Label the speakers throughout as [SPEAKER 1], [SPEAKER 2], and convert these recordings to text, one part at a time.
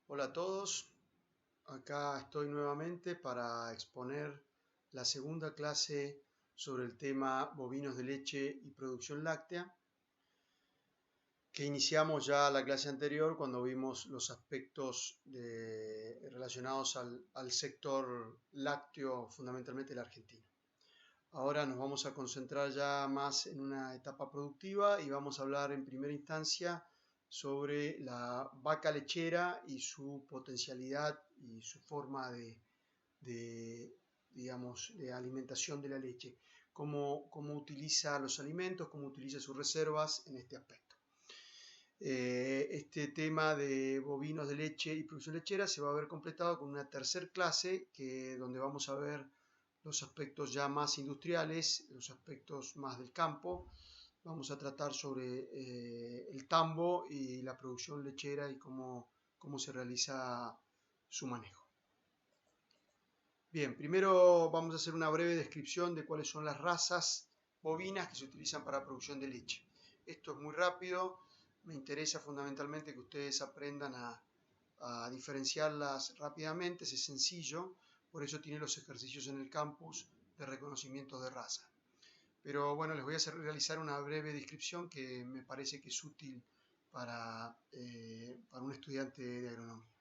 [SPEAKER 1] Hola a todos, acá estoy nuevamente para exponer la segunda clase sobre el tema bovinos de leche y producción láctea, que iniciamos ya la clase anterior cuando vimos los aspectos relacionados al sector lácteo, fundamentalmente el argentino. Ahora nos vamos a concentrar ya más en una etapa productiva y vamos a hablar en primera instancia sobre la vaca lechera y su potencialidad y su forma digamos, de alimentación de la leche, cómo utiliza los alimentos, cómo utiliza sus reservas en este aspecto. Este tema de bovinos de leche y producción lechera se va a ver completado con una tercera clase donde vamos a ver los aspectos ya más industriales, los aspectos más del campo. Vamos a tratar sobre el tambo y la producción lechera y cómo se realiza su manejo. Bien, primero vamos a hacer una breve descripción de cuáles son las razas bovinas que se utilizan para la producción de leche. Esto es muy rápido, me interesa fundamentalmente que ustedes aprendan a diferenciarlas rápidamente, es sencillo, por eso tiene los ejercicios en el campus de reconocimiento de raza. Pero bueno, les voy a realizar una breve descripción que me parece que es útil para un estudiante de agronomía.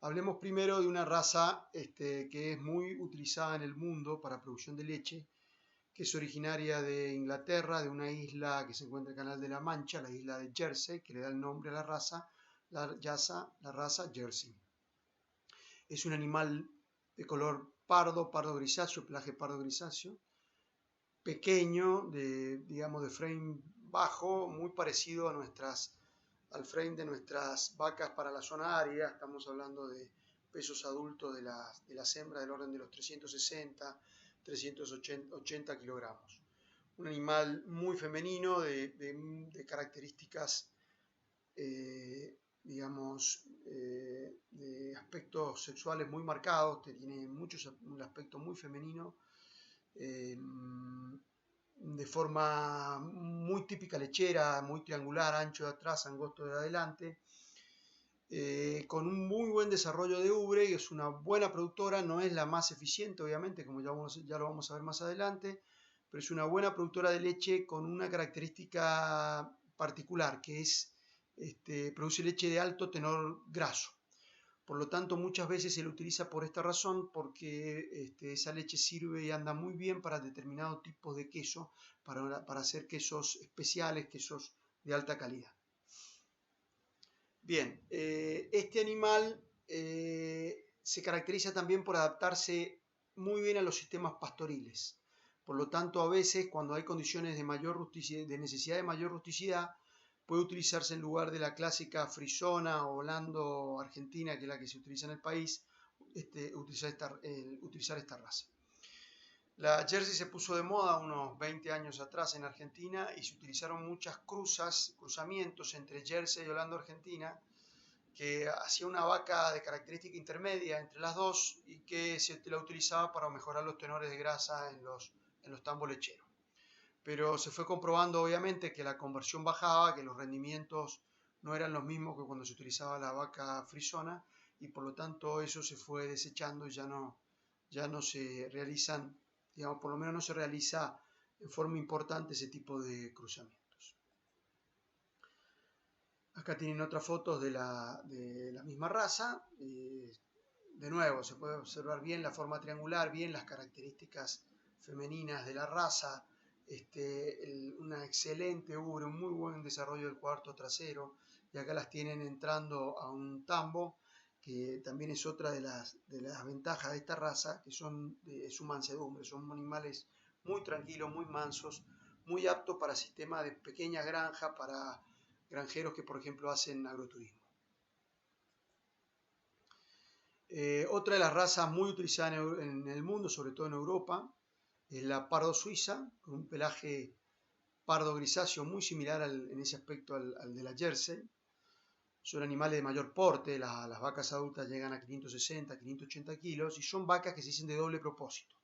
[SPEAKER 1] Hablemos primero de una raza que es muy utilizada en el mundo para producción de leche, que es originaria de Inglaterra, de una isla que se encuentra en el Canal de la Mancha, la isla de Jersey, que le da el nombre a la raza Jersey. Es un animal de color pardo grisáceo, pelaje pardo grisáceo, pequeño, digamos de frame bajo, muy parecido al frame de nuestras vacas para la zona árida. Estamos hablando de pesos adultos de las hembras del orden de los 360, 380 kilogramos. Un animal muy femenino, de características, digamos, de aspectos sexuales muy marcados, tiene un aspecto muy femenino, de forma muy típica lechera, muy triangular, ancho de atrás, angosto de adelante, con un muy buen desarrollo de ubre, y es una buena productora, no es la más eficiente obviamente, como ya lo vamos a ver más adelante, pero es una buena productora de leche con una característica particular, que es produce leche de alto tenor graso. Por lo tanto, muchas veces se lo utiliza por esta razón, porque esa leche sirve y anda muy bien para determinados tipos de queso, para hacer quesos especiales, quesos de alta calidad. Bien, este animal se caracteriza también por adaptarse muy bien a los sistemas pastoriles. Por lo tanto, a veces, cuando hay condiciones de necesidad de mayor rusticidad, puede utilizarse en lugar de la clásica frisona o holando argentina, que es la que se utiliza en el país, utilizar esta raza. La Jersey se puso de moda unos 20 años atrás en Argentina y se utilizaron muchas cruzamientos entre Jersey y holando argentina, que hacía una vaca de característica intermedia entre las dos y que se la utilizaba para mejorar los tenores de grasa en los tambos lecheros. Pero se fue comprobando obviamente que la conversión bajaba, que los rendimientos no eran los mismos que cuando se utilizaba la vaca frisona, y por lo tanto eso se fue desechando y ya no se realizan, digamos, por lo menos no se realiza en forma importante ese tipo de cruzamientos. Acá tienen otras fotos de la misma raza. De nuevo, se puede observar bien la forma triangular, bien las características femeninas de la raza, una excelente ubre, un muy buen desarrollo del cuarto trasero, y acá las tienen entrando a un tambo, que también es otra de las ventajas de esta raza, que son de su mansedumbre. Son animales muy tranquilos, muy mansos, muy aptos para sistemas de pequeña granja, para granjeros que por ejemplo hacen agroturismo. Otra de las razas muy utilizadas en el mundo, sobre todo en Europa, es la pardo suiza, con un pelaje pardo grisáceo muy similar en ese aspecto al de la Jersey. Son animales de mayor porte, las vacas adultas llegan a 560, 580 kilos, y son vacas que se dicen de doble propósito.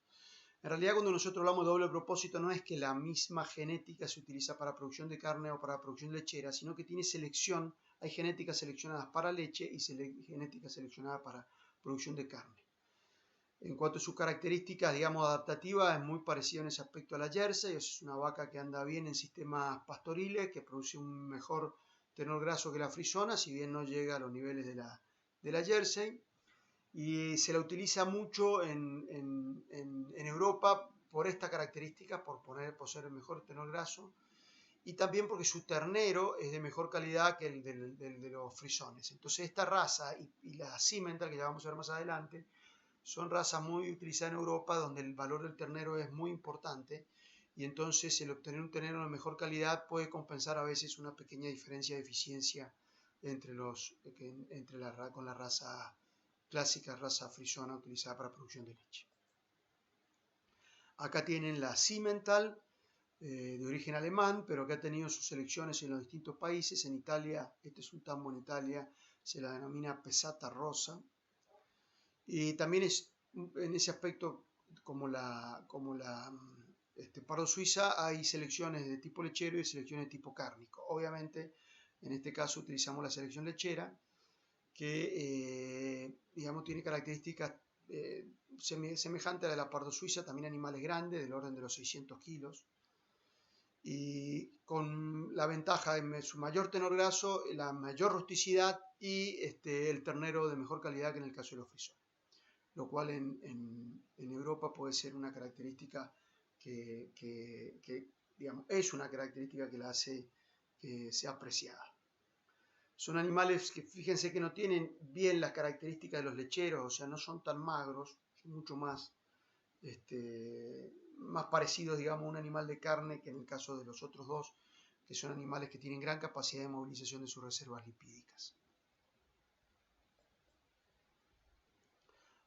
[SPEAKER 1] En realidad, cuando nosotros hablamos de doble propósito, no es que la misma genética se utiliza para producción de carne o para producción lechera, sino que tiene selección, hay genéticas seleccionadas para leche y genéticas seleccionadas para producción de carne. En cuanto a sus características, digamos, adaptativas, es muy parecido en ese aspecto a la Jersey. Es una vaca que anda bien en sistemas pastoriles, que produce un mejor tenor graso que la frisona, si bien no llega a los niveles de la Jersey. Y se la utiliza mucho en Europa por esta característica, por ser el mejor tenor graso, y también porque su ternero es de mejor calidad que el de los frisones. Entonces esta raza y la Simmental, que ya vamos a ver más adelante, son razas muy utilizadas en Europa, donde el valor del ternero es muy importante, y entonces el obtener un ternero de mejor calidad puede compensar a veces una pequeña diferencia de eficiencia con la raza clásica, raza frisona utilizada para producción de leche. Acá tienen la Simmental, de origen alemán, pero que ha tenido sus selecciones en los distintos países. En Italia, este es un tambo en Italia, se la denomina Pesata Rosa. Y también es en ese aspecto, como la Pardo Suiza, hay selecciones de tipo lechero y selecciones de tipo cárnico. Obviamente, en este caso utilizamos la selección lechera, que digamos tiene características semejantes a la de la Pardo Suiza, también animales grandes, del orden de los 600 kilos, y con la ventaja de su mayor tenor graso, la mayor rusticidad y el ternero de mejor calidad que en el caso de los frisones, lo cual en Europa puede ser una característica que digamos, es una característica que la hace que sea apreciada. Son animales que fíjense que no tienen bien las características de los lecheros, o sea, no son tan magros, son mucho más, más parecidos, digamos, a un animal de carne que en el caso de los otros dos, que son animales que tienen gran capacidad de movilización de sus reservas lipídicas.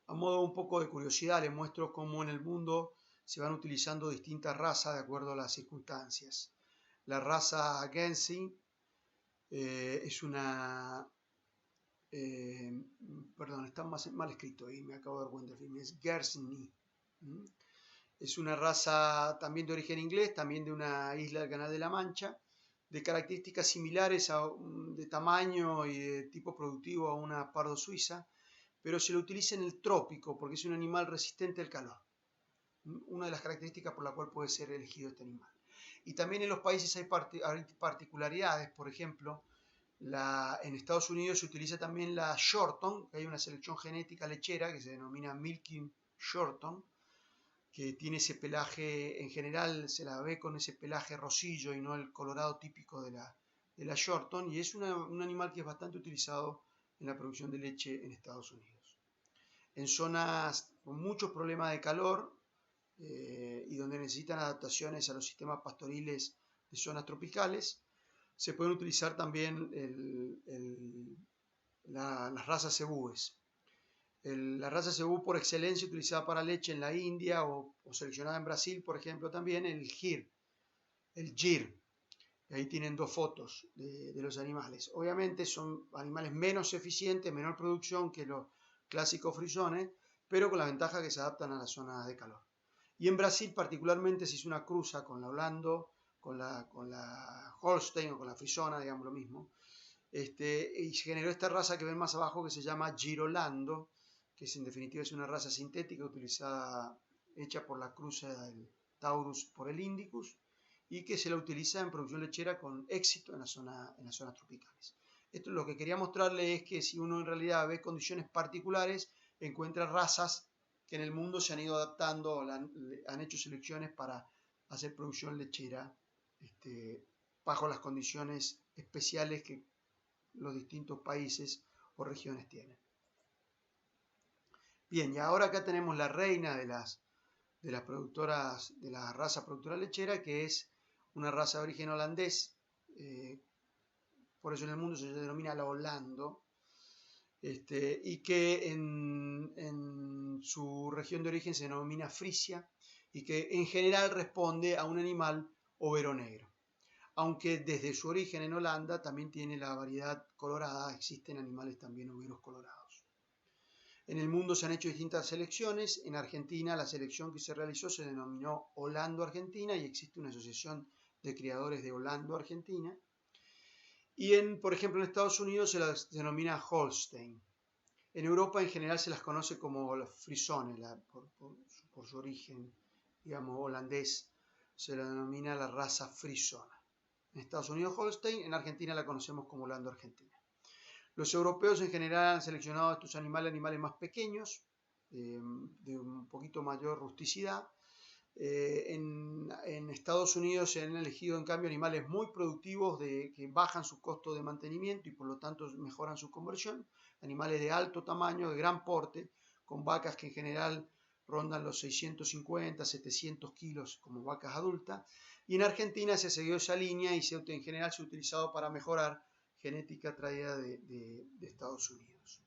[SPEAKER 1] A modo un poco de curiosidad, les muestro cómo en el mundo se van utilizando distintas razas de acuerdo a las circunstancias. La raza Guernsey es una... perdón, está mal escrito ahí, me acabo de dar cuenta, es Guernsey. Es una raza también de origen inglés, también de una isla del Canal de la Mancha, de características similares de tamaño y de tipo productivo a una pardo suiza, pero se lo utiliza en el trópico porque es un animal resistente al calor. Una de las características por la cual puede ser elegido este animal. Y también en los países hay particularidades, por ejemplo, en Estados Unidos se utiliza también la Shorton, que hay una selección genética lechera que se denomina Milking Shorton, que tiene ese pelaje, en general se la ve con ese pelaje rosillo y no el colorado típico de la Shorton, y es un animal que es bastante utilizado en la producción de leche en Estados Unidos. En zonas con muchos problemas de calor y donde necesitan adaptaciones a los sistemas pastoriles de zonas tropicales, se pueden utilizar también las razas cebúes. La raza cebú por excelencia utilizada para leche en la India o seleccionada en Brasil, por ejemplo, también el Gir. Ahí tienen dos fotos de los animales. Obviamente son animales menos eficientes, menor producción que los clásicos frisones, pero con la ventaja que se adaptan a las zonas de calor. Y en Brasil particularmente se hizo una cruza con la Holando, con la Holstein o con la frisona, digamos lo mismo, y se generó esta raza que ven más abajo que se llama Girolando, que en definitiva es una raza sintética hecha por la cruza del Taurus por el Indicus, y que se la utiliza en producción lechera con éxito en las zonas tropicales. Esto lo que quería mostrarle es que si uno en realidad ve condiciones particulares, encuentra razas que en el mundo se han ido adaptando, han hecho selecciones para hacer producción lechera bajo las condiciones especiales que los distintos países o regiones tienen. Bien, y ahora acá tenemos la reina de las productoras, de la raza productora lechera, que es una raza de origen holandés, por eso en el mundo se denomina la Holando, y que en su región de origen se denomina Frisia, y que en general responde a un animal overo negro. Aunque desde su origen en Holanda también tiene la variedad colorada, existen animales también overos colorados. En el mundo se han hecho distintas selecciones. En Argentina la selección que se realizó se denominó Holando-Argentina y existe una asociación de criadores de Holando-Argentina. Y por ejemplo, en Estados Unidos se las denomina Holstein. En Europa en general se las conoce como frisones, por su origen, digamos, holandés, se la denomina la raza frisona. En Estados Unidos Holstein, en Argentina la conocemos como Holando-Argentina. Los europeos en general han seleccionado a estos animales más pequeños, de un poquito mayor rusticidad. En Estados Unidos se han elegido en cambio animales muy productivos que bajan su costo de mantenimiento y por lo tanto mejoran su conversión. Animales de alto tamaño, de gran porte, con vacas que en general rondan los 650, 700 kilos como vacas adultas. Y en Argentina se siguió esa línea y en general se ha utilizado para mejorar genética traída de Estados Unidos.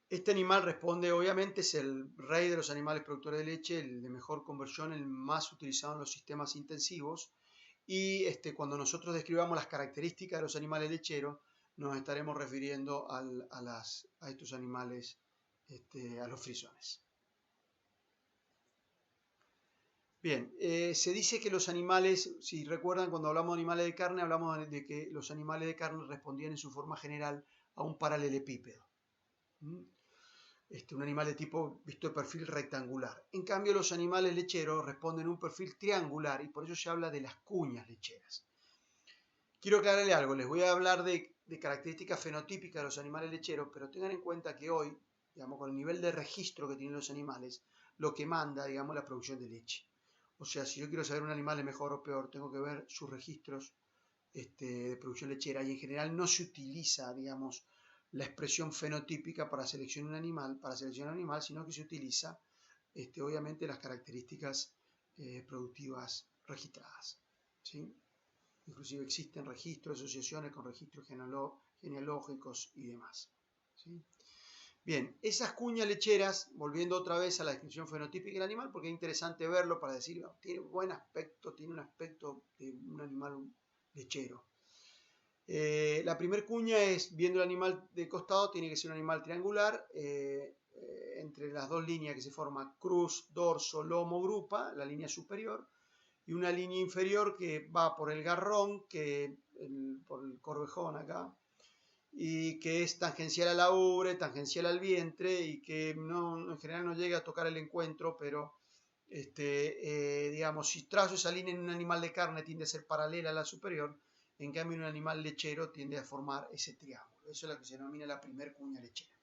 [SPEAKER 1] Este animal responde, obviamente, es el rey de los animales productores de leche, el de mejor conversión, el más utilizado en los sistemas intensivos. Y cuando nosotros describamos las características de los animales lecheros, nos estaremos refiriendo a estos animales, a los frisones. Bien, se dice que los animales, si recuerdan, cuando hablamos de animales de carne, hablamos de que los animales de carne respondían en su forma general a un paralelepípedo. Un animal de tipo visto de perfil rectangular. En cambio, los animales lecheros responden a un perfil triangular y por eso se habla de las cuñas lecheras. Quiero aclararle algo, les voy a hablar de características fenotípicas de los animales lecheros, pero tengan en cuenta que hoy, digamos, con el nivel de registro que tienen los animales, lo que manda, digamos, la producción de leche. O sea, si yo quiero saber un animal es mejor o peor, tengo que ver sus registros de producción lechera y en general no se utiliza, digamos, la expresión fenotípica para seleccionar un animal, sino que se utiliza, obviamente, las características productivas registradas, ¿sí? Inclusive existen registros, asociaciones con registros genealógicos y demás, ¿sí? Bien, esas cuñas lecheras, volviendo otra vez a la descripción fenotípica del animal, porque es interesante verlo para decir, tiene buen aspecto, tiene un aspecto de un animal lechero. La primera cuña es, viendo el animal de costado, tiene que ser un animal triangular, entre las dos líneas que se forman cruz, dorso, lomo, grupa, la línea superior, y una línea inferior que va por el garrón, por el corvejón acá, y que es tangencial a la ubre, tangencial al vientre, y que en general no llega a tocar el encuentro, pero digamos, si trazo esa línea en un animal de carne tiende a ser paralela a la superior. En cambio, en un animal lechero tiende a formar ese triángulo. Eso es lo que se denomina la primer cuña lechera.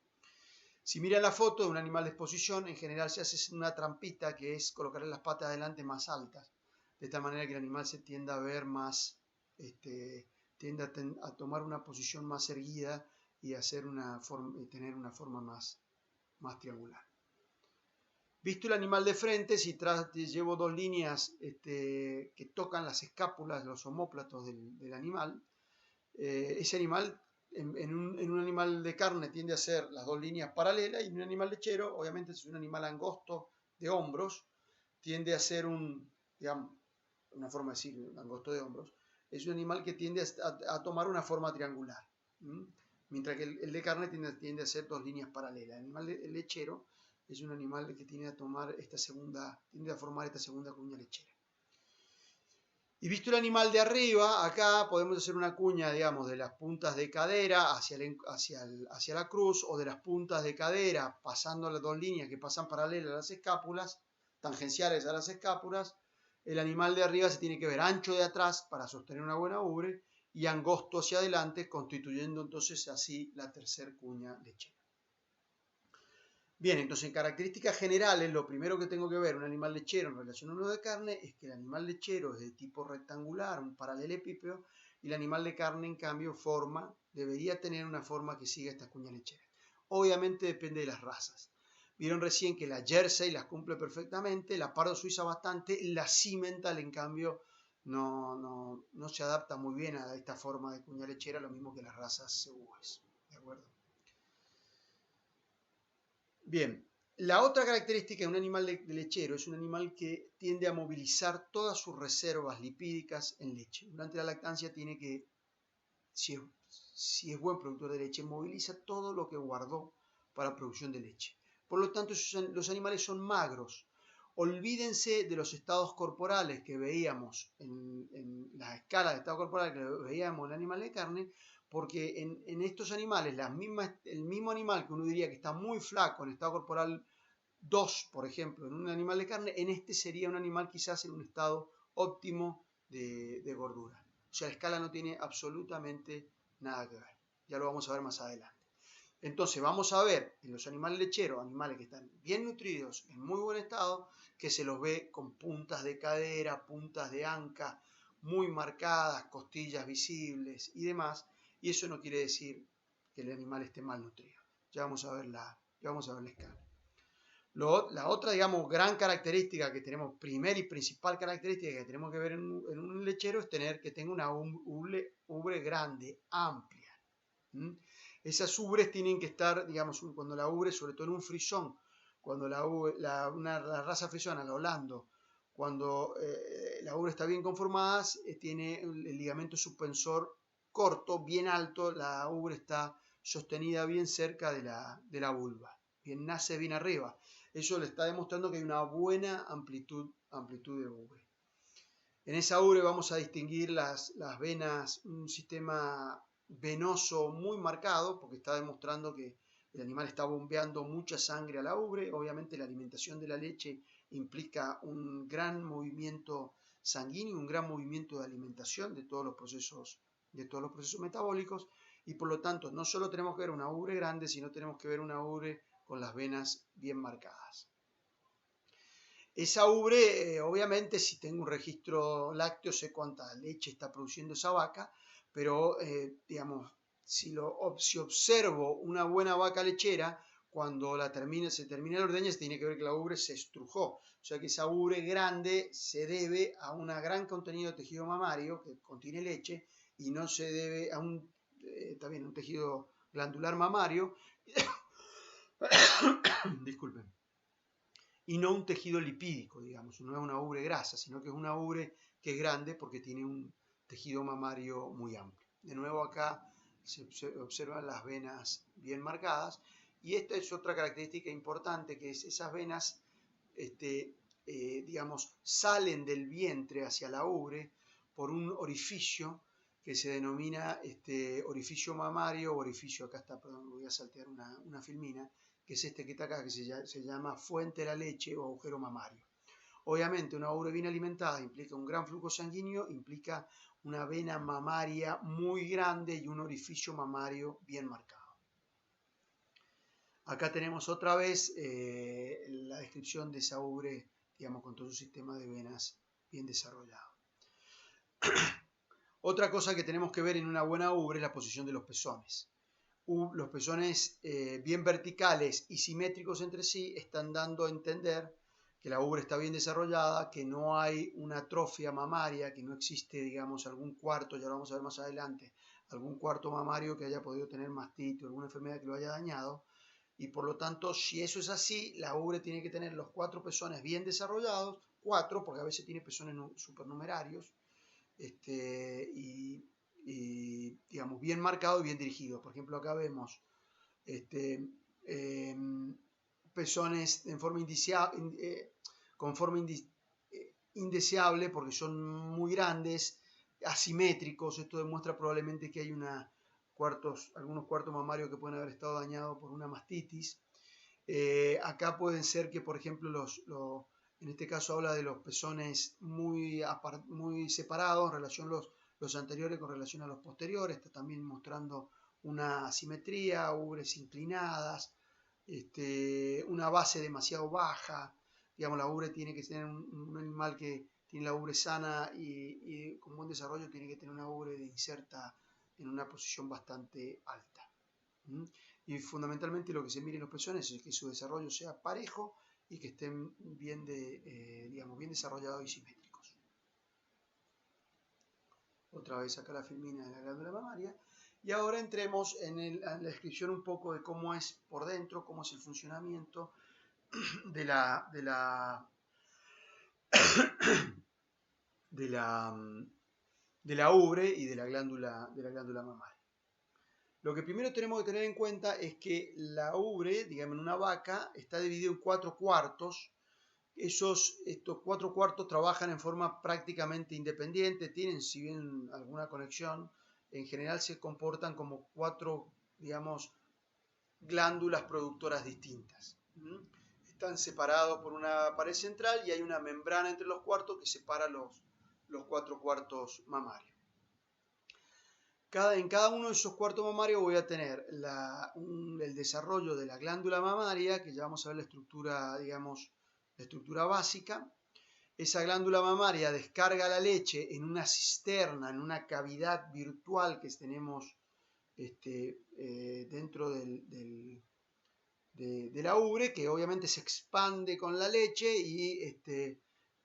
[SPEAKER 1] Si miran la foto de un animal de exposición, en general se hace una trampita que es colocar las patas adelante más altas, de tal manera que el animal se tienda a ver más, tiende a tomar una posición más erguida y tener una forma más triangular. Visto el animal de frente, si llevo dos líneas que tocan las escápulas, los omóplatos del animal, ese animal en un animal de carne tiende a ser las dos líneas paralelas y en un animal lechero, obviamente es un animal angosto de hombros, tiende a ser digamos, una forma de decir, un angosto de hombros, es un animal que tiende a tomar una forma triangular, mientras que el de carne tiende a ser dos líneas paralelas. El animal lechero es un animal que tiende a formar esta segunda cuña lechera. Y visto el animal de arriba, acá podemos hacer una cuña, digamos, de las puntas de cadera hacia la cruz, o de las puntas de cadera pasando las dos líneas que pasan paralelas a las escápulas, tangenciales a las escápulas. El animal de arriba se tiene que ver ancho de atrás para sostener una buena ubre y angosto hacia adelante, constituyendo entonces así la tercer cuña lechera. Bien, entonces en características generales, lo primero que tengo que ver un animal lechero en relación a uno de carne es que el animal lechero es de tipo rectangular, un paralelepípedo, y el animal de carne, en cambio, debería tener una forma que siga esta cuña lechera. Obviamente depende de las razas. Vieron recién que la Jersey las cumple perfectamente, la Pardo Suiza bastante, la Simmental, en cambio, no se adapta muy bien a esta forma de cuña lechera, lo mismo que las razas cebúes. ¿De acuerdo? Bien, la otra característica de un animal lechero es un animal que tiende a movilizar todas sus reservas lipídicas en leche. Durante la lactancia tiene que, si si es buen productor de leche, moviliza todo lo que guardó para producción de leche. Por lo tanto, los animales son magros. Olvídense de los estados corporales que veíamos en la escala de estado corporal que veíamos en el animal de carne, porque en estos animales, el mismo animal que uno diría que está muy flaco en estado corporal 2, por ejemplo, en un animal de carne, en este sería un animal quizás en un estado óptimo de gordura. O sea, la escala no tiene absolutamente nada que ver. Ya lo vamos a ver más adelante. Entonces vamos a ver en los animales lecheros, animales que están bien nutridos, en muy buen estado, que se los ve con puntas de cadera, puntas de anca muy marcadas, costillas visibles y demás. Y eso no quiere decir que el animal esté mal nutrido. Ya vamos a ver la escala. La otra, digamos, gran característica que tenemos, primera y principal característica que tenemos que ver en un lechero es que tenga una ubre grande, amplia. Esas ubres tienen que estar, digamos, cuando la ubre, sobre todo en un frisón, cuando la raza frisona, la Holando, cuando la ubre está bien conformada, tiene el ligamento suspensor corto, bien alto, la ubre está sostenida bien cerca de la vulva, nace bien arriba. Eso le está demostrando que hay una buena amplitud de ubre. En esa ubre vamos a distinguir las venas, un sistema venoso muy marcado, porque está demostrando que el animal está bombeando mucha sangre a la ubre. Obviamente la alimentación de la leche implica un gran movimiento sanguíneo, un gran movimiento de alimentación de todos los procesos metabólicos, y por lo tanto no solo tenemos que ver una ubre grande, sino tenemos que ver una ubre con las venas bien marcadas. Esa ubre, obviamente, si tengo un registro lácteo, sé cuánta leche está produciendo esa vaca, pero, digamos, si observo una buena vaca lechera, cuando se termina la ordeña, se tiene que ver que la ubre se estrujó. O sea que esa ubre grande se debe a un gran contenido de tejido mamario que contiene leche y no se debe a también un tejido glandular mamario. Disculpen. Y no un tejido lipídico, digamos, no es una ubre grasa, sino que es una ubre que es grande porque tiene un tejido mamario muy amplio. De nuevo acá se observan las venas bien marcadas, y esta es otra característica importante, que es esas venas, digamos, salen del vientre hacia la ubre por un orificio que se denomina orificio mamario o orificio, acá está, perdón, voy a saltear una filmina, que es este que está acá, que se llama fuente de la leche o agujero mamario. Obviamente una ubre bien alimentada implica un gran flujo sanguíneo, implica una vena mamaria muy grande y un orificio mamario bien marcado. Acá tenemos otra vez la descripción de esa ubre, digamos, con todo su sistema de venas bien desarrollado. Otra cosa que tenemos que ver en una buena ubre es la posición de los pezones. Los pezones bien verticales y simétricos entre sí están dando a entender que la ubre está bien desarrollada, que no hay una atrofia mamaria, que no existe, digamos, algún cuarto, ya lo vamos a ver más adelante, algún cuarto mamario que haya podido tener mastito, alguna enfermedad que lo haya dañado. Y por lo tanto, si eso es así, la ubre tiene que tener los 4 pezones bien desarrollados, 4, porque a veces tiene pezones supernumerarios, y digamos, bien marcado y bien dirigido. Por ejemplo, acá vemos pezones en forma con forma indeseable porque son muy grandes, asimétricos. Esto demuestra probablemente que hay algunos cuartos mamarios que pueden haber estado dañados por una mastitis. Acá pueden ser que, por ejemplo, en este caso habla de los pezones muy separados en relación a los anteriores con relación a los posteriores. Está también mostrando una asimetría, ubres inclinadas, una base demasiado baja. Digamos, la ubre tiene que tener un animal que tiene la ubre sana y con buen desarrollo tiene que tener una ubre inserta en una posición bastante alta. Y fundamentalmente lo que se mira en los pezones es que su desarrollo sea parejo y que estén bien desarrollados y simétricos. Otra vez acá la filmina de la glándula mamaria. Y ahora entremos en la descripción un poco de cómo es por dentro, cómo es el funcionamiento de la ubre y de la glándula mamaria. Lo que primero tenemos que tener en cuenta es que la ubre, digamos en una vaca, está dividido en 4 cuartos. Estos 4 cuartos trabajan en forma prácticamente independiente, tienen si bien alguna conexión, en general se comportan como 4, digamos, glándulas productoras distintas. Están separados por una pared central y hay una membrana entre los cuartos que separa los 4 cuartos mamarios. En cada uno de esos cuartos mamarios voy a tener el desarrollo de la glándula mamaria, que ya vamos a ver la estructura, digamos, la estructura básica. Esa glándula mamaria descarga la leche en una cisterna, en una cavidad virtual que tenemos dentro de la ubre, que obviamente se expande con la leche y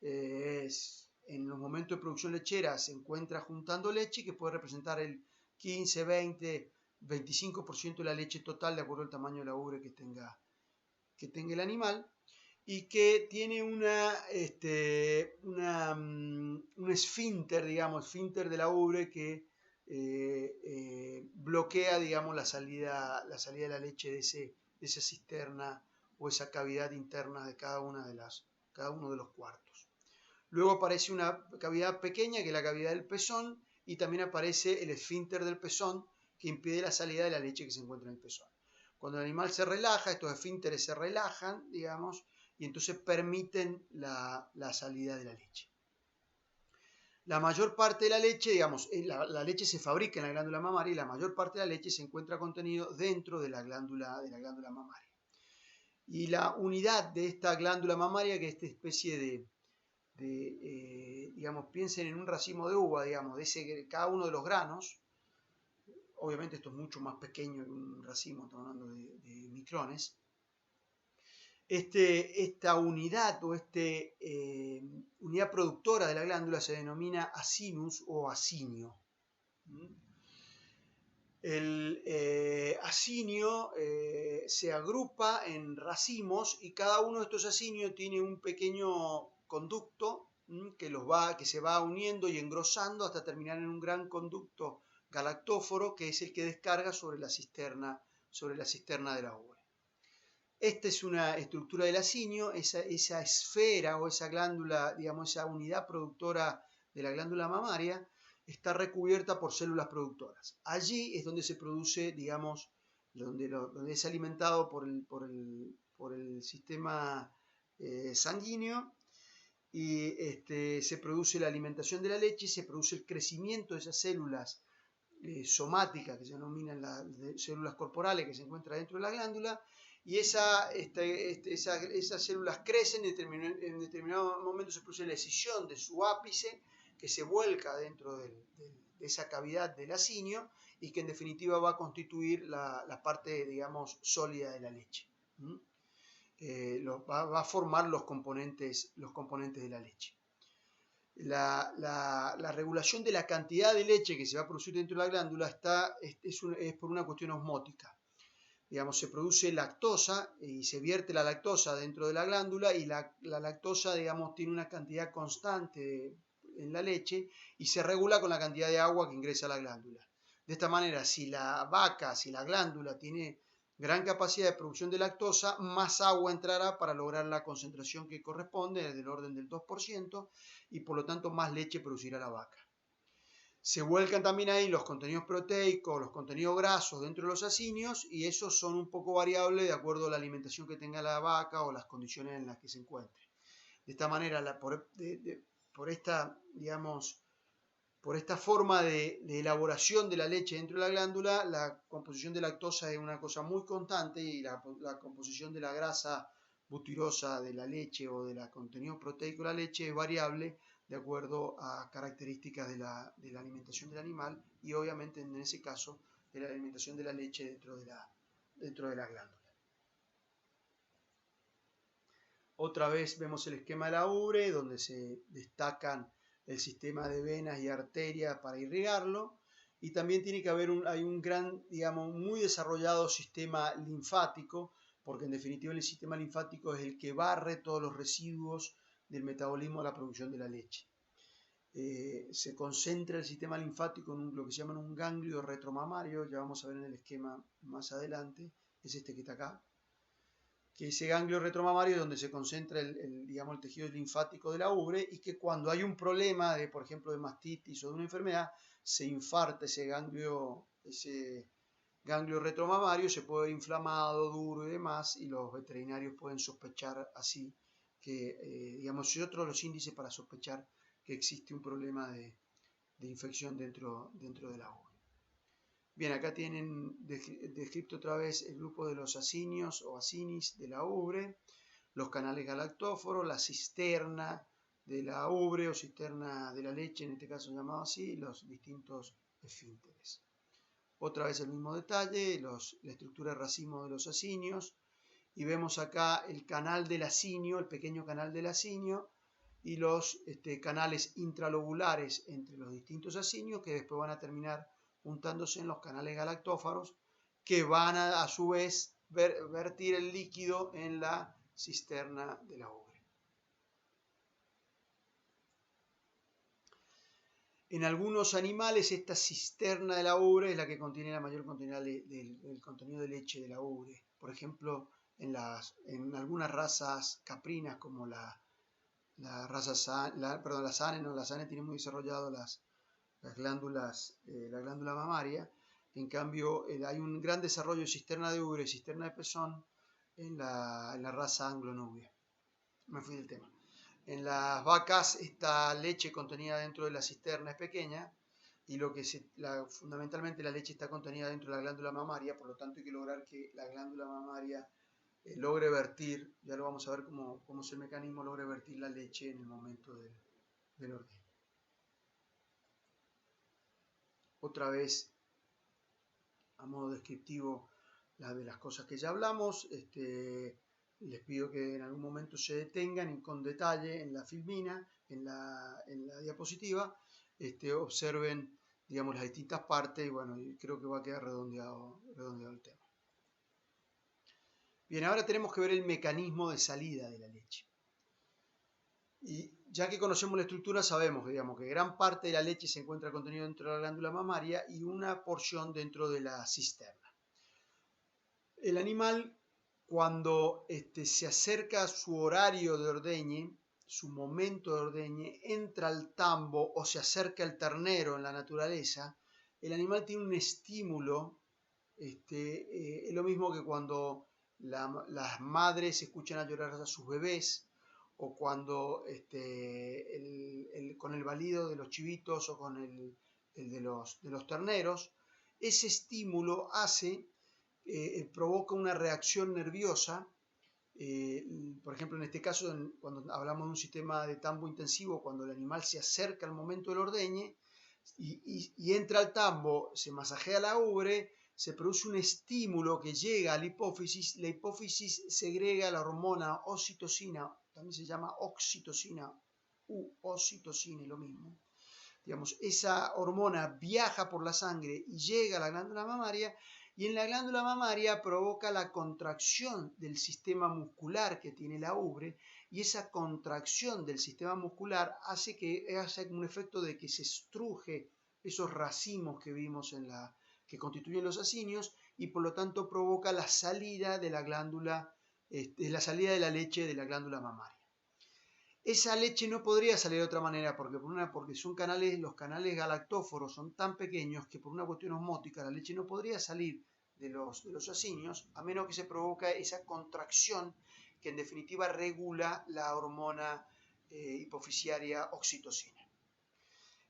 [SPEAKER 1] en los momentos de producción lechera se encuentra juntando leche que puede representar el 15, 20, 25% de la leche total de acuerdo al tamaño de la ubre que tenga el animal, y que tiene un esfínter, digamos, esfínter de la ubre que bloquea, digamos, la salida de la leche de esa cisterna o esa cavidad interna de cada uno de los cuartos. Luego aparece una cavidad pequeña que es la cavidad del pezón, y también aparece el esfínter del pezón que impide la salida de la leche que se encuentra en el pezón. Cuando el animal se relaja, estos esfínteres se relajan, digamos, y entonces permiten la salida de la leche. La mayor parte de la leche, digamos, la leche se fabrica en la glándula mamaria y la mayor parte de la leche se encuentra contenido dentro de la glándula mamaria. Y la unidad de esta glándula mamaria, que es esta especie digamos, piensen en un racimo de uva, digamos, cada uno de los granos, obviamente esto es mucho más pequeño que un racimo, estamos hablando de micrones. Esta unidad o unidad productora de la glándula se denomina acinus o acinio. El acinio se agrupa en racimos y cada uno de estos acinios tiene un pequeño conducto que se va uniendo y engrosando hasta terminar en un gran conducto galactóforo que es el que descarga sobre la cisterna de la ubre. Esta es una estructura del acinio, esa esfera o esa glándula, digamos, esa unidad productora de la glándula mamaria está recubierta por células productoras. Allí es donde se produce, digamos, donde es alimentado por el sistema sanguíneo y se produce la alimentación de la leche y se produce el crecimiento de esas células somáticas que se denominan las células corporales que se encuentran dentro de la glándula, y esas células crecen en determinado momento se produce la escisión de su ápice que se vuelca dentro de esa cavidad del acinio y que en definitiva va a constituir la parte, digamos, sólida de la leche. Va a formar los componentes de la leche. La regulación de la cantidad de leche que se va a producir dentro de la glándula es por una cuestión osmótica. Digamos, se produce lactosa y se vierte la lactosa dentro de la glándula y la lactosa, digamos, tiene una cantidad constante en la leche y se regula con la cantidad de agua que ingresa a la glándula. De esta manera, si la glándula tiene gran capacidad de producción de lactosa, más agua entrará para lograr la concentración que corresponde, del orden del 2%, y por lo tanto más leche producirá la vaca. Se vuelcan también ahí los contenidos proteicos, los contenidos grasos dentro de los acinios, y esos son un poco variables de acuerdo a la alimentación que tenga la vaca o las condiciones en las que se encuentre. De esta manera, por esta forma de elaboración de la leche dentro de la glándula, la composición de lactosa es una cosa muy constante y la composición de la grasa butirosa de la leche o del contenido proteico de la leche es variable de acuerdo a características de la alimentación del animal y obviamente en ese caso de la alimentación de la leche dentro de la glándula. Otra vez vemos el esquema de la ubre donde se destacan el sistema de venas y arterias para irrigarlo, y también tiene que haber hay un gran, digamos, muy desarrollado sistema linfático, porque en definitiva el sistema linfático es el que barre todos los residuos del metabolismo de la producción de la leche. se concentra el sistema linfático en lo que se llama un ganglio retromamario, ya vamos a ver en el esquema más adelante, es este que está acá, que ese ganglio retromamario es donde se concentra digamos, el tejido linfático de la ubre, y que cuando hay un problema de, por ejemplo, de mastitis o de una enfermedad, se infarta ese ganglio retromamario, se puede ver inflamado, duro y demás, y los veterinarios pueden sospechar así que, digamos, y otros los índices para sospechar que existe un problema de infección dentro de la ubre. Bien, acá tienen descrito otra vez el grupo de los acinios o acinis de la ubre, los canales galactóforos, la cisterna de la ubre o cisterna de la leche, en este caso llamado así, los distintos esfínteres. Otra vez el mismo detalle, la estructura de racimo de los acinios, y vemos acá el canal del acinio, el pequeño canal del acinio, y los canales intralobulares entre los distintos acinios, que después van a terminar juntándose en los canales galactófaros, que van a su vez vertir el líquido en la cisterna de la ubre. En algunos animales esta cisterna de la ubre es la que contiene la mayor cantidad del contenido de leche de la ubre. Por ejemplo, en algunas razas caprinas como la raza la Sane tiene muy desarrollado las glándulas, la glándula mamaria. En cambio, hay un gran desarrollo de cisterna de ubre y cisterna de pezón en la raza anglo-nubia. Me fui del tema. En las vacas esta leche contenida dentro de la cisterna es pequeña, y fundamentalmente la leche está contenida dentro de la glándula mamaria, por lo tanto hay que lograr que la glándula mamaria logre vertir, ya lo vamos a ver cómo es el mecanismo, logre vertir la leche en el momento del ordeño. Otra vez, a modo descriptivo, de las cosas que ya hablamos, les pido que en algún momento se detengan y con detalle en la filmina, en la diapositiva, observen, digamos, las distintas partes, y bueno, creo que va a quedar redondeado el tema. Bien, ahora tenemos que ver el mecanismo de salida de la leche. Y ya que conocemos la estructura, sabemos que, digamos, que gran parte de la leche se encuentra contenido dentro de la glándula mamaria y una porción dentro de la cisterna. El animal, cuando se acerca a su horario de ordeñe, su momento de ordeñe, entra al tambo o se acerca al ternero en la naturaleza, el animal tiene un estímulo, es lo mismo que cuando las madres escuchan a llorar a sus bebés, o cuando con el balido de los chivitos o con el de los terneros, ese estímulo provoca una reacción nerviosa. Por ejemplo, en este caso, cuando hablamos de un sistema de tambo intensivo, cuando el animal se acerca al momento del ordeñe y entra al tambo, se masajea la ubre, se produce un estímulo que llega a la hipófisis segrega la hormona oxitocina, también se llama oxitocina u oxitocina, lo mismo. Digamos, esa hormona viaja por la sangre y llega a la glándula mamaria, y en la glándula mamaria provoca la contracción del sistema muscular que tiene la ubre, y esa contracción del sistema muscular hace un efecto de que se estruje esos racimos que vimos que constituyen los acinios, y por lo tanto provoca la salida de la glándula, la salida de la leche de la glándula mamaria. Esa leche no podría salir de otra manera porque los canales galactóforos son tan pequeños que por una cuestión osmótica la leche no podría salir de los acinios, a menos que se provoque esa contracción que en definitiva regula la hormona hipofisiaria oxitocina.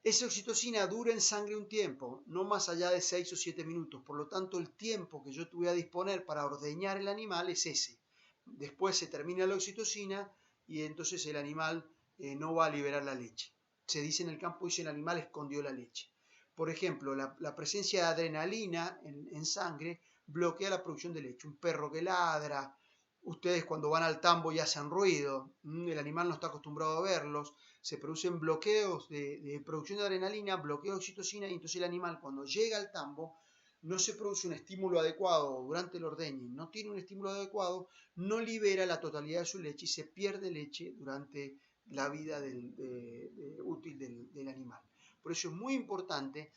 [SPEAKER 1] Esa oxitocina dura en sangre un tiempo, no más allá de 6 o 7 minutos, por lo tanto el tiempo que yo voy a disponer para ordeñar el animal es ese. Después se termina la oxitocina y entonces el animal no va a liberar la leche. Se dice en el campo, el animal escondió la leche. Por ejemplo, la presencia de adrenalina en sangre bloquea la producción de leche. Un perro que ladra, ustedes cuando van al tambo y hacen ruido, el animal no está acostumbrado a verlos, se producen bloqueos de producción de adrenalina, bloqueo de oxitocina, y entonces el animal cuando llega al tambo no se produce un estímulo adecuado durante el ordeñe, no tiene un estímulo adecuado, no libera la totalidad de su leche y se pierde leche durante la vida útil del animal. Por eso es muy importante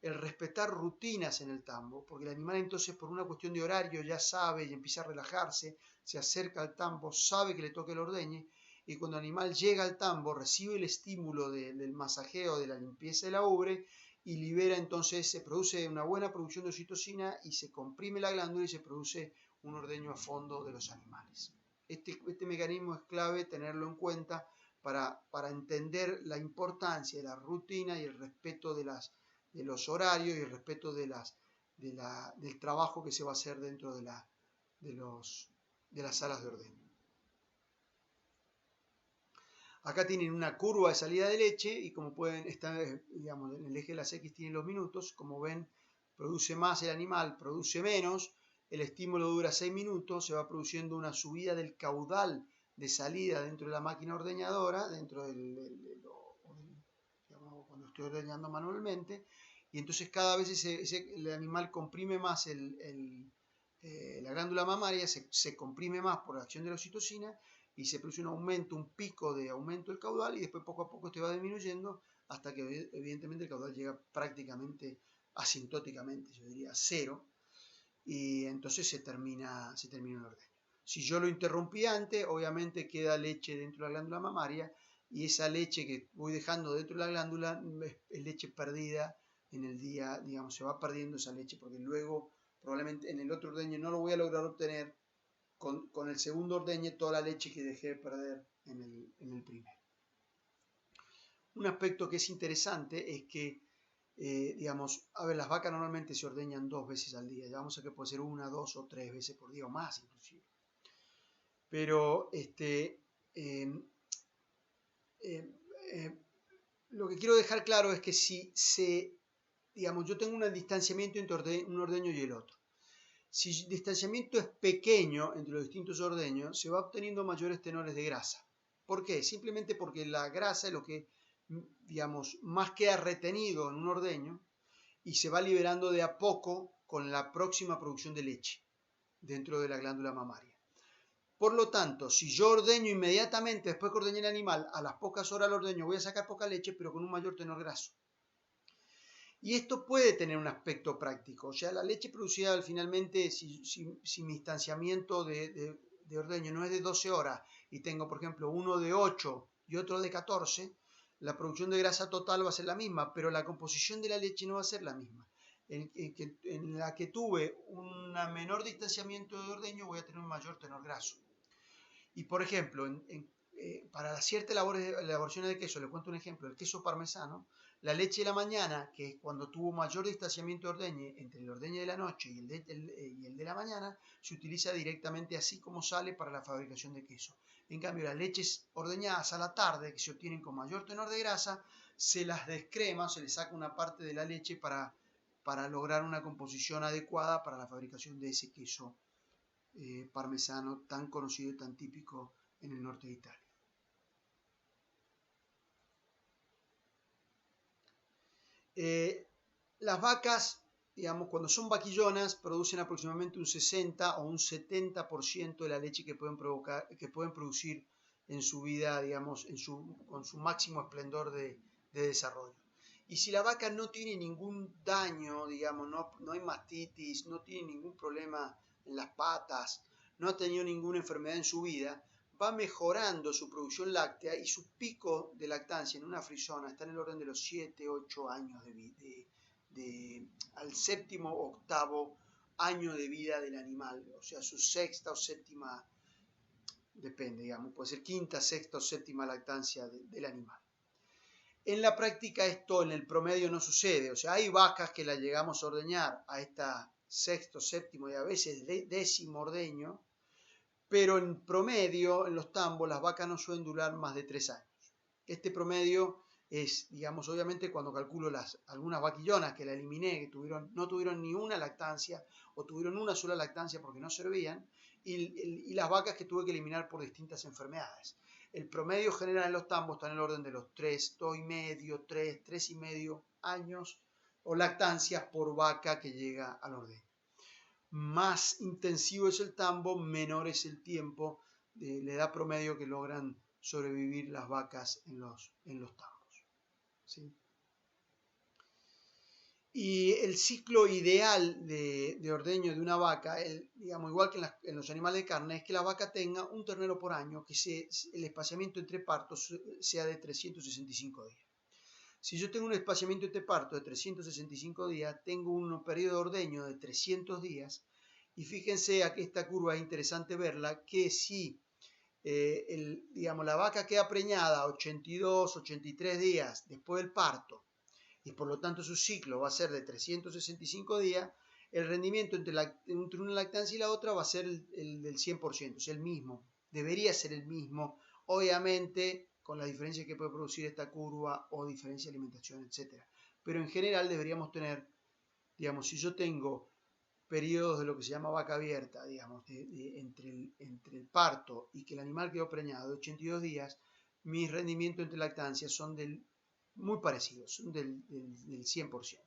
[SPEAKER 1] el respetar rutinas en el tambo, porque el animal entonces por una cuestión de horario ya sabe y empieza a relajarse, se acerca al tambo, sabe que le toca el ordeñe, y cuando el animal llega al tambo recibe el estímulo del masajeo, de la limpieza de la ubre, y libera entonces, se produce una buena producción de oxitocina y se comprime la glándula y se produce un ordeño a fondo de los animales. Este mecanismo es clave tenerlo en cuenta para entender la importancia de la rutina y el respeto de los horarios y el respeto del trabajo que se va a hacer dentro de las salas de ordeño. Acá tienen una curva de salida de leche y como pueden estar, digamos, en el eje de las X tienen los minutos, como ven, produce más el animal, produce menos, el estímulo dura 6 minutos, se va produciendo una subida del caudal de salida dentro de la máquina ordeñadora, dentro digamos, cuando estoy ordeñando manualmente, y entonces cada vez el animal comprime más la glándula mamaria, se comprime más por la acción de la oxitocina, y se produce un aumento, un pico de aumento del caudal y después poco a poco este va disminuyendo hasta que evidentemente el caudal llega prácticamente asintóticamente, yo diría, a cero, y entonces se termina el ordeño. Si yo lo interrumpí antes, obviamente queda leche dentro de la glándula mamaria y esa leche que voy dejando dentro de la glándula es leche perdida en el día, digamos, se va perdiendo esa leche porque luego probablemente en el otro ordeño no lo voy a lograr obtener con el segundo ordeñe toda la leche que dejé de perder en el primero. Un aspecto que es interesante es que, digamos, a ver, las vacas normalmente se ordeñan 2 veces al día. Ya vamos a ver que puede ser 1, 2 o 3 veces por día o más inclusive. Pero lo que quiero dejar claro es que si digamos, yo tengo un distanciamiento entre un ordeño y el otro. Si el distanciamiento es pequeño entre los distintos ordeños, se va obteniendo mayores tenores de grasa. ¿Por qué? Simplemente porque la grasa es lo que, digamos, más queda retenido en un ordeño y se va liberando de a poco con la próxima producción de leche dentro de la glándula mamaria. Por lo tanto, si yo ordeño inmediatamente después que ordeñé el animal, a las pocas horas del ordeño voy a sacar poca leche, pero con un mayor tenor graso. Y esto puede tener un aspecto práctico, o sea, la leche producida finalmente, si mi distanciamiento de ordeño no es de 12 horas y tengo, por ejemplo, uno de 8 y otro de 14, la producción de grasa total va a ser la misma, pero la composición de la leche no va a ser la misma. En la que tuve un menor distanciamiento de ordeño voy a tener un mayor tenor graso. Y, por ejemplo, para ciertas elaboraciones de queso, le cuento un ejemplo, el queso parmesano, la leche de la mañana, que es cuando tuvo mayor distanciamiento de ordeñe entre el ordeñe de la noche y el de la mañana, se utiliza directamente así como sale para la fabricación de queso. En cambio, las leches ordeñadas a la tarde, que se obtienen con mayor tenor de grasa, se las descrema, se le saca una parte de la leche para lograr una composición adecuada para la fabricación de ese queso parmesano tan conocido y tan típico en el norte de Italia. Las vacas, digamos, cuando son vaquillonas, producen aproximadamente un 60 o un 70% de la leche que pueden producir en su vida, digamos, con su máximo esplendor de desarrollo. Y si la vaca no tiene ningún daño, digamos, no hay mastitis, no tiene ningún problema en las patas, no ha tenido ninguna enfermedad en su vida, va mejorando su producción láctea y su pico de lactancia en una frisona está en el orden de los 7, 8 años al séptimo, octavo año de vida del animal, o sea, su sexta o séptima, depende, digamos, puede ser quinta, sexta o séptima lactancia del animal. En la práctica esto en el promedio no sucede, o sea, hay vacas que las llegamos a ordeñar a esta sexto, séptimo y a veces décimo ordeño, pero en promedio en los tambos las vacas no suelen durar más de 3 años. Este promedio es, digamos, obviamente cuando calculo algunas vaquillonas que la eliminé, que no tuvieron ni una lactancia o tuvieron una sola lactancia porque no servían, y las vacas que tuve que eliminar por distintas enfermedades. El promedio general en los tambos está en el orden de los 3, 2,5, 3,5 años o lactancias por vaca que llega al ordeño. Más intensivo es el tambo, menor es el tiempo de la edad promedio que logran sobrevivir las vacas en los tambos, ¿sí? Y el ciclo ideal de ordeño de una vaca, digamos, igual que en los animales de carne, es que la vaca tenga un ternero por año, que el espaciamiento entre partos sea de 365 días. Si yo tengo un espaciamiento entre partos de 365 días, tengo un periodo de ordeño de 300 días, y fíjense aquí esta curva es interesante verla, que si digamos, la vaca queda preñada 82, 83 días después del parto, y por lo tanto su ciclo va a ser de 365 días, el rendimiento entre una lactancia y la otra va a ser el del 100%, es el mismo, debería ser el mismo, obviamente con la diferencia que puede producir esta curva o diferencia de alimentación, etc. Pero en general deberíamos tener, digamos, si yo tengo periodos de lo que se llama vaca abierta, digamos, entre el parto y que el animal quedó preñado de 82 días, mis rendimientos entre lactancias son muy parecidos, son del 100%,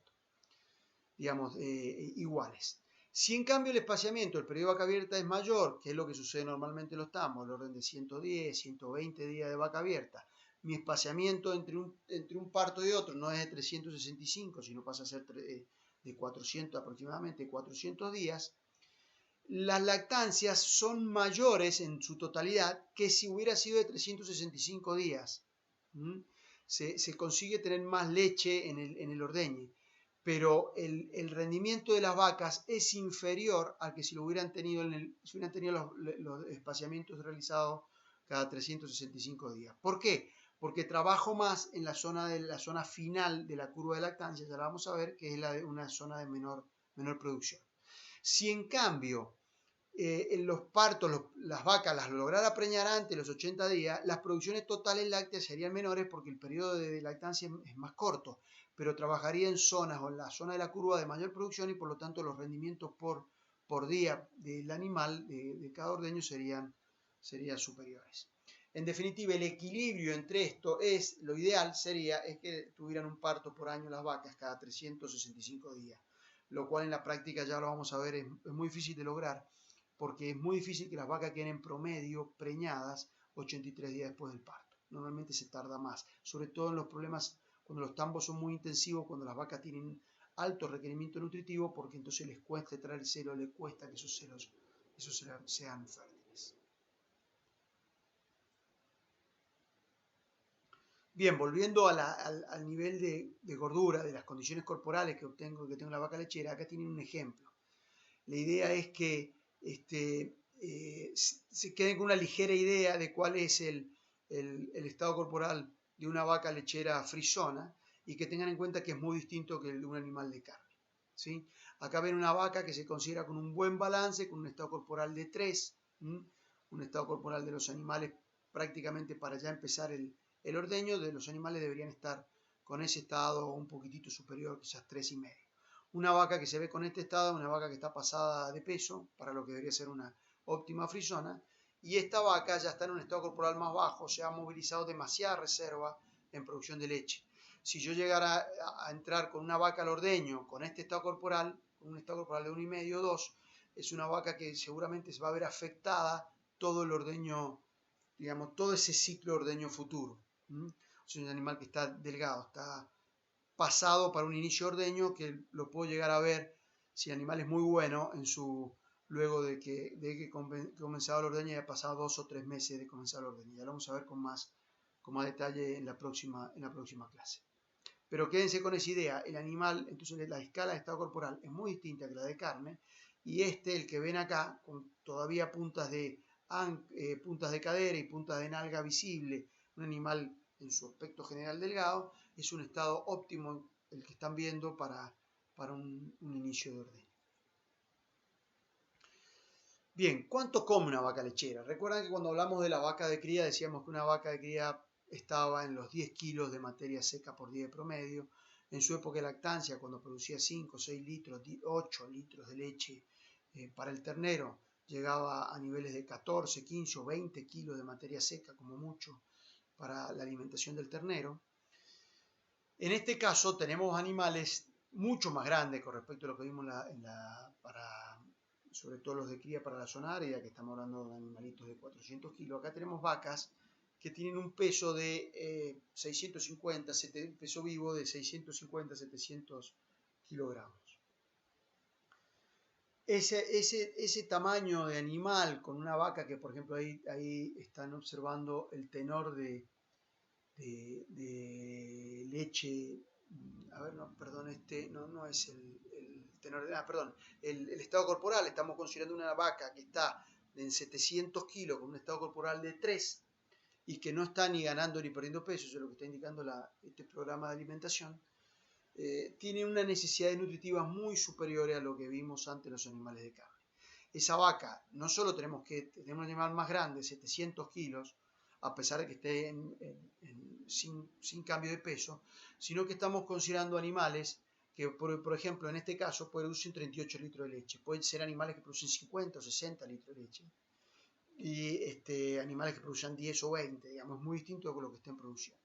[SPEAKER 1] digamos, iguales. Si en cambio el espaciamiento, el periodo de vaca abierta es mayor, que es lo que sucede normalmente en los tambos, el orden de 110, 120 días de vaca abierta, mi espaciamiento entre un parto y otro no es de 365, sino pasa a ser de 400, aproximadamente 400 días, las lactancias son mayores en su totalidad que si hubiera sido de 365 días. Se consigue tener más leche en el ordeñe, pero el rendimiento de las vacas es inferior al que si lo hubieran tenido, si hubieran tenido los espaciamientos realizados cada 365 días. ¿Por qué? Porque trabajo más en la zona final de la curva de lactancia, ya la vamos a ver, que es una zona de menor producción. Si en cambio en los partos las vacas las lograra preñar antes de los 80 días, las producciones totales lácteas serían menores porque el periodo de lactancia es más corto, pero trabajaría en zonas o en la zona de la curva de mayor producción y por lo tanto los rendimientos por día del animal, de cada ordeño, serían superiores. En definitiva, el equilibrio entre esto lo ideal es que tuvieran un parto por año las vacas cada 365 días, lo cual en la práctica, ya lo vamos a ver, es muy difícil de lograr, porque es muy difícil que las vacas queden en promedio preñadas 83 días después del parto. Normalmente se tarda más, sobre todo en los problemas cuando los tambos son muy intensivos, cuando las vacas tienen alto requerimiento nutritivo, porque entonces les cuesta traer el celo, les cuesta que esos celos sean fértiles. Bien, volviendo al nivel de gordura, de las condiciones corporales que tengo la vaca lechera, acá tienen un ejemplo. La idea es que se queden con una ligera idea de cuál es el estado corporal de una vaca lechera frisona y que tengan en cuenta que es muy distinto que el de un animal de carne, ¿sí? Acá ven una vaca que se considera con un buen balance, con un estado corporal de 3, un estado corporal de los animales prácticamente para ya empezar el ordeño, de los animales deberían estar con ese estado un poquitito superior, quizás 3,5. Una vaca que se ve con este estado es una vaca que está pasada de peso para lo que debería ser una óptima frisona, y esta vaca ya está en un estado corporal más bajo, se ha movilizado demasiada reserva en producción de leche. Si yo llegara a entrar con una vaca al ordeño con este estado corporal, con un estado corporal de 1,5 o 2, es una vaca que seguramente se va a ver afectada todo el ordeño, digamos, todo ese ciclo de ordeño futuro. Es un animal que está delgado, está pasado para un inicio de ordeño, que lo puedo llegar a ver si el animal es muy bueno luego de que comenzado el ordeño y ha pasado 2 o 3 meses de comenzar el ordeño. Ya lo vamos a ver con más detalle en la próxima clase. Pero quédense con esa idea, el animal, entonces la escala de estado corporal es muy distinta que la de carne, y el que ven acá, con todavía puntas de cadera y puntas de nalga visible, un animal en su aspecto general delgado, es un estado óptimo el que están viendo para un inicio de ordeño. Bien, ¿cuánto come una vaca lechera? Recuerdan que cuando hablamos de la vaca de cría decíamos que una vaca de cría estaba en los 10 kilos de materia seca por día de promedio. En su época de lactancia, cuando producía 5, 6 litros, 8 litros de leche para el ternero, llegaba a niveles de 14, 15 o 20 kilos de materia seca como mucho para la alimentación del ternero. En este caso tenemos animales mucho más grandes con respecto a lo que vimos sobre todo los de cría para la zona árida, que estamos hablando de animalitos de 400 kilos. Acá tenemos vacas que tienen un peso de 650, peso vivo de 650 700 kilogramos. Ese tamaño de animal con una vaca que, por ejemplo, ahí están observando el tenor de leche. A ver, no, perdón, no es el tenor de... perdón, el estado corporal. Estamos considerando una vaca que está en 700 kilos con un estado corporal de 3 y que no está ni ganando ni perdiendo peso, eso es lo que está indicando este programa de alimentación. Tiene una necesidad nutritiva muy superior a lo que vimos antes en los animales de carne. Esa vaca, no solo tenemos un animal más grande, 700 kilos, a pesar de que esté sin cambio de peso, sino que estamos considerando animales que, por ejemplo, en este caso producen 38 litros de leche. Pueden ser animales que producen 50 o 60 litros de leche. Y animales que producen 10 o 20, digamos, muy distinto de lo que estén produciendo.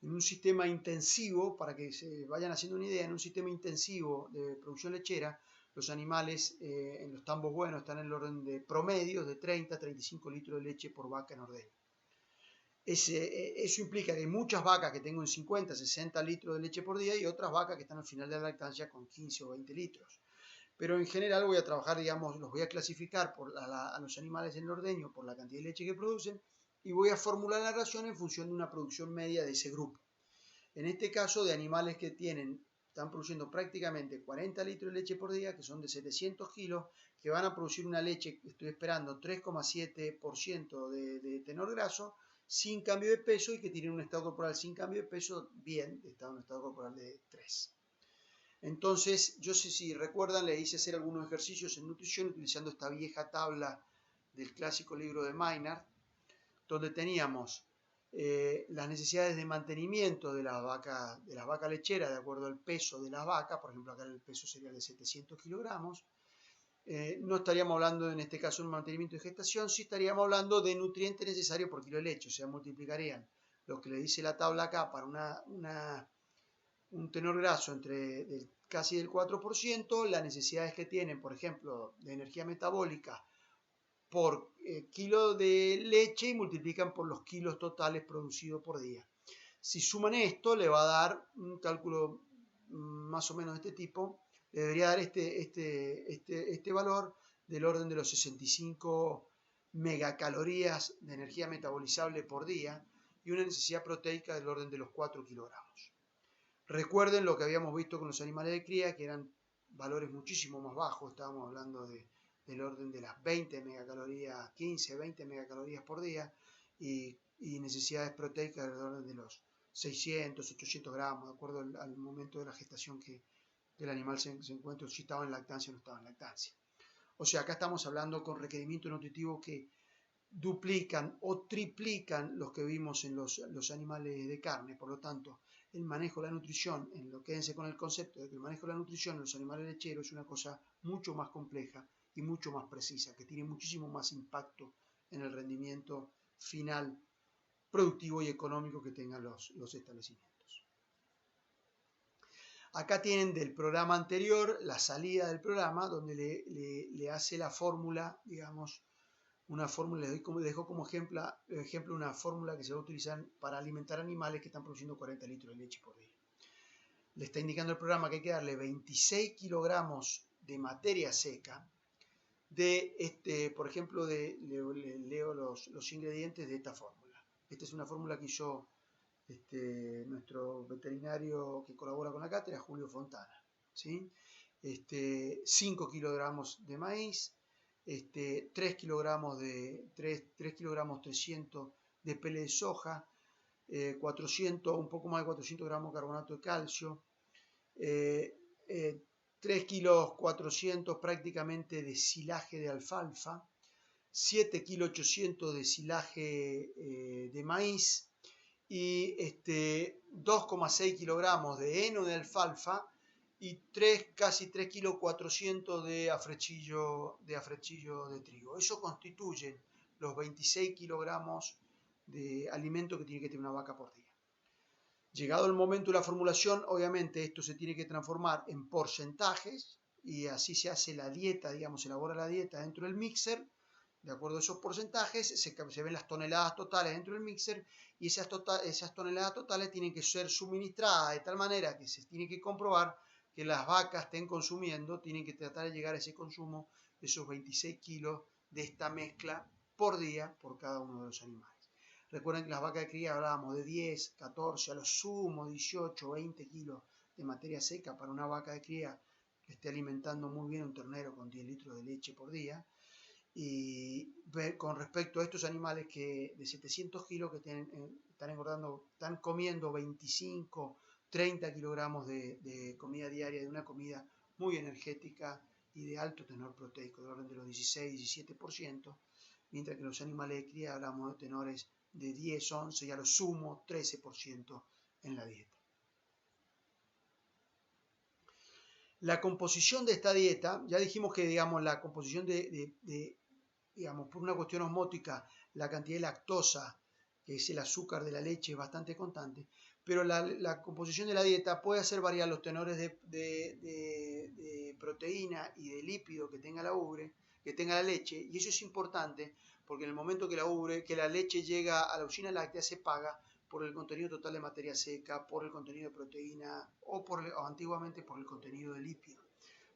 [SPEAKER 1] En un sistema intensivo, para que se vayan haciendo una idea, en un sistema intensivo de producción lechera, los animales en los tambos buenos están en el orden de promedios de 30-35 litros de leche por vaca en ordeño. Eso implica que hay muchas vacas que tengan 50-60 litros de leche por día y otras vacas que están al final de la lactancia con 15 o 20 litros. Pero en general voy a trabajar, digamos, los voy a clasificar a los animales en el ordeño por la cantidad de leche que producen y voy a formular la ración en función de una producción media de ese grupo. En este caso, de animales que están produciendo prácticamente 40 litros de leche por día, que son de 700 kilos, que van a producir una leche, estoy esperando, 3,7% de tenor graso, sin cambio de peso y que tienen un estado corporal sin cambio de peso, bien, está en un estado corporal de 3. Entonces, yo sé si recuerdan, le hice hacer algunos ejercicios en nutrición utilizando esta vieja tabla del clásico libro de Maynard, donde teníamos las necesidades de mantenimiento de las vacas lecheras de acuerdo al peso de las vacas. Por ejemplo, acá el peso sería de 700 kilogramos. No estaríamos hablando en este caso de un mantenimiento de gestación, sí estaríamos hablando de nutrientes necesarios por kilo de leche, o sea, multiplicarían lo que le dice la tabla acá para un tenor graso casi del 4%, las necesidades que tienen, por ejemplo, de energía metabólica por kilo de leche y multiplican por los kilos totales producidos por día. Si suman esto, le va a dar un cálculo más o menos de este tipo, le debería dar este valor del orden de los 65 megacalorías de energía metabolizable por día y una necesidad proteica del orden de los 4 kilogramos. Recuerden lo que habíamos visto con los animales de cría, que eran valores muchísimo más bajos, estábamos hablando del orden de las 20 megacalorías, 15, 20 megacalorías por día y necesidades proteicas del orden de los 600, 800 gramos, de acuerdo al momento de la gestación que el animal se encuentra, si estaba en lactancia o no estaba en lactancia. O sea, acá estamos hablando con requerimientos nutritivos que duplican o triplican los que vimos en los animales de carne. Por lo tanto, el manejo de la nutrición, quédense con el concepto de que el manejo de la nutrición en los animales lecheros es una cosa mucho más compleja y mucho más precisa, que tiene muchísimo más impacto en el rendimiento final productivo y económico que tengan los establecimientos. Acá tienen del programa anterior la salida del programa, donde le hace la fórmula, digamos, una fórmula, les dejo como ejemplo una fórmula que se va a utilizar para alimentar animales que están produciendo 40 litros de leche por día. Le está indicando el programa que hay que darle 26 kilogramos de materia seca, por ejemplo, le leo los ingredientes de esta fórmula. Esta es una fórmula que hizo nuestro veterinario que colabora con la cátedra, Julio Fontana, ¿sí? 5 kilogramos de maíz, 3 kilogramos 300 de pele de soja, un poco más de 400 gramos de carbonato de calcio, 3 kilos 400 prácticamente de silaje de alfalfa, 7 kilos 800 de silaje de maíz y 2,6 kilogramos de heno de alfalfa y casi 3 kilos 400 de afrechillo de trigo. Eso constituye los 26 kilogramos de alimento que tiene que tener una vaca por día. Llegado el momento de la formulación, obviamente esto se tiene que transformar en porcentajes y así se hace la dieta, digamos, se elabora la dieta dentro del mixer De acuerdo a esos porcentajes se ven las toneladas totales dentro del mixer y esas toneladas totales tienen que ser suministradas de tal manera que se tiene que comprobar que las vacas estén consumiendo, tienen que tratar de llegar a ese consumo de esos 26 kilos de esta mezcla por día por cada uno de los animales. Recuerden que las vacas de cría hablábamos de 10, 14, a lo sumo 18, 20 kilos de materia seca para una vaca de cría que esté alimentando muy bien un ternero con 10 litros de leche por día. Y ver con respecto a estos animales que de 700 kilos que están engordando, están comiendo 25, 30 kilogramos de comida diaria, de una comida muy energética y de alto tenor proteico, del orden de los 16-17%, mientras que los animales de cría hablamos de tenores de 10, 11 y a lo sumo 13% en la dieta. La composición de esta dieta, ya dijimos que digamos, la composición digamos, por una cuestión osmótica, la cantidad de lactosa, que es el azúcar de la leche, es bastante constante, pero la composición de la dieta puede hacer variar los tenores de proteína y de lípido que tenga la leche, y eso es importante porque en el momento que la leche llega a la usina láctea se paga por el contenido total de materia seca, por el contenido de proteína o antiguamente por el contenido de lípido.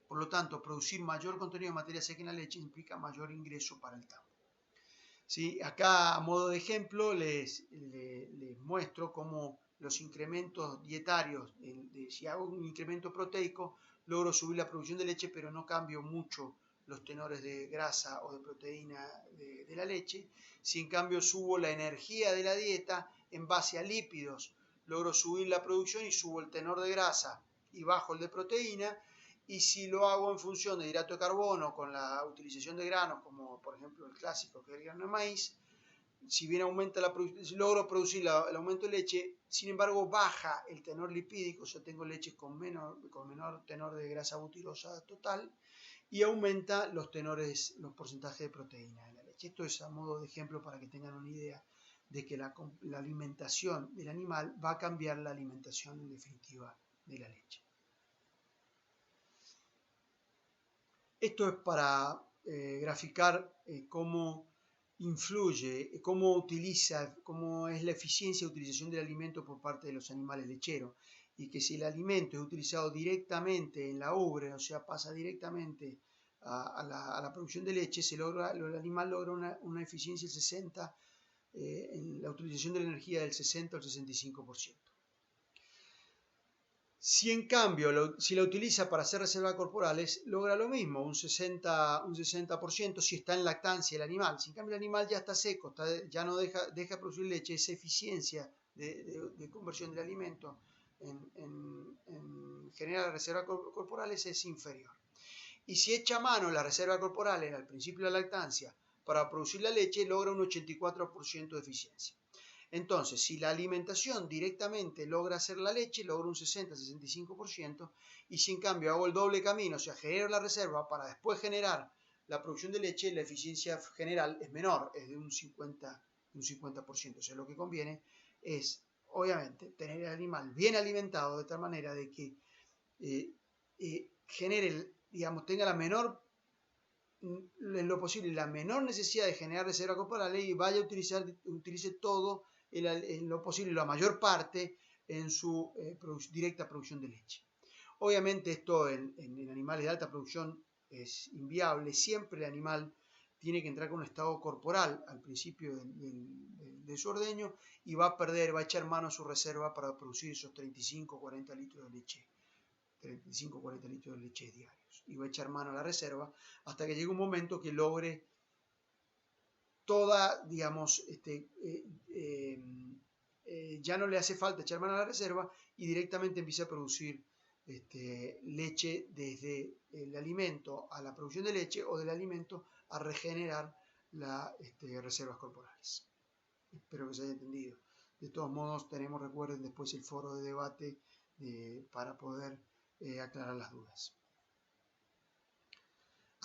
[SPEAKER 1] Por lo tanto, producir mayor contenido de materia seca en la leche implica mayor ingreso para el tambo. ¿Sí? Acá, a modo de ejemplo, les muestro cómo los incrementos dietarios, si hago un incremento proteico, logro subir la producción de leche, pero no cambio mucho los tenores de grasa o de proteína de la leche. Si en cambio subo la energía de la dieta en base a lípidos, logro subir la producción y subo el tenor de grasa y bajo el de proteína. Y si lo hago en función de hidrato de carbono con la utilización de granos, como por ejemplo el clásico que es el grano de maíz, si bien logro producir el aumento de leche, sin embargo baja el tenor lipídico, o sea, tengo leches con menor tenor de grasa butirosa total y aumenta los porcentajes de proteína de la leche. Esto es a modo de ejemplo para que tengan una idea de que la alimentación del animal va a cambiar la alimentación en definitiva de la leche. Esto es para graficar cómo influye, cómo es la eficiencia de utilización del alimento por parte de los animales lecheros, y que si el alimento es utilizado directamente en la ubre, o sea, pasa directamente a la producción de leche, el animal logra una eficiencia del 60%, en la utilización de la energía del 60 al 65%. Si en cambio, si la utiliza para hacer reservas corporales, logra lo mismo, un 60% si está en lactancia el animal. Si en cambio el animal ya está seco, ya no deja producir leche, esa eficiencia de conversión del alimento en generar reservas corporales es inferior. Y si echa mano la reserva corporal al principio de la lactancia para producir la leche, logra un 84% de eficiencia. Entonces, si la alimentación directamente logra hacer la leche, logra un 60-65%, y si en cambio hago el doble camino, o sea, genero la reserva para después generar la producción de leche, la eficiencia general es menor, es de un 50%. O sea, lo que conviene es, obviamente, tener el animal bien alimentado de tal manera de que genere, digamos, tenga en lo posible la menor necesidad de generar reserva corporal y utilice todo en lo posible, la mayor parte en su directa producción de leche. Obviamente esto en animales de alta producción es inviable. Siempre el animal tiene que entrar con un estado corporal al principio de su ordeño y va a echar mano a su reserva para producir esos 35-40 litros de leche. 35-40 litros de leche diarios. Y va a echar mano a la reserva hasta que llegue un momento que logre toda, digamos, ya no le hace falta echar mano a la reserva y directamente empieza a producir leche desde el alimento a la producción de leche o del alimento a regenerar las reservas corporales. Espero que se haya entendido. De todos modos, recuerden después el foro de debate para poder aclarar las dudas.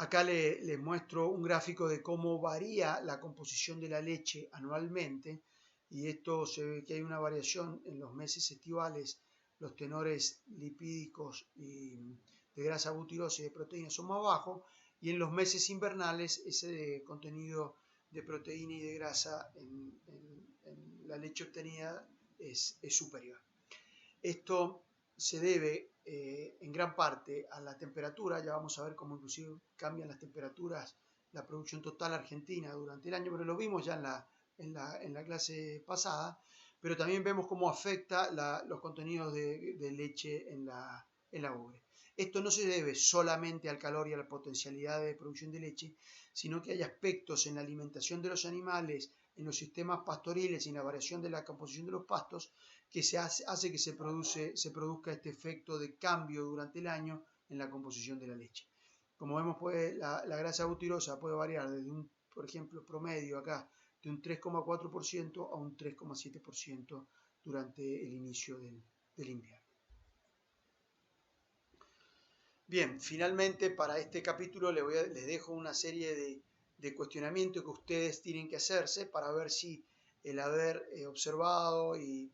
[SPEAKER 1] Acá les muestro un gráfico de cómo varía la composición de la leche anualmente, y esto se ve que hay una variación en los meses estivales. Los tenores lipídicos y de grasa butirosa y de proteínas son más bajos, y en los meses invernales ese contenido de proteína y de grasa en la leche obtenida es superior. Esto se debe en gran parte a la temperatura. Ya vamos a ver cómo inclusive cambian las temperaturas, la producción total argentina durante el año, pero lo vimos ya en la clase pasada, pero también vemos cómo afecta los contenidos de leche en la ubre. Esto no se debe solamente al calor y a la potencialidad de producción de leche, sino que hay aspectos en la alimentación de los animales, en los sistemas pastoriles y en la variación de la composición de los pastos que hace que se produzca este efecto de cambio durante el año en la composición de la leche. Como vemos, la grasa butirosa puede variar desde por ejemplo, promedio acá, de un 3,4% a un 3,7% durante el inicio del invierno. Bien, finalmente para este capítulo les dejo una serie de cuestionamientos que ustedes tienen que hacerse para ver si el haber observado y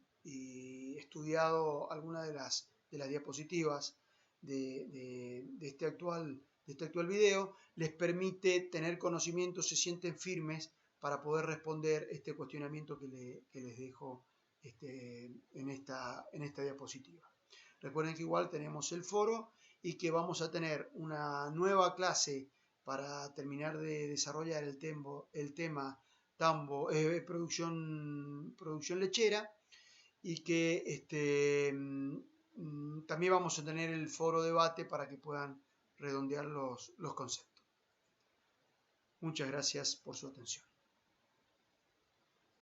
[SPEAKER 1] estudiado alguna de las diapositivas de este actual video les permite tener conocimiento, se sienten firmes para poder responder este cuestionamiento que les dejo en esta diapositiva. Recuerden que igual tenemos el foro y que vamos a tener una nueva clase para terminar de desarrollar el tema producción lechera, y que también vamos a tener el foro debate para que puedan redondear los conceptos. Muchas gracias por su atención.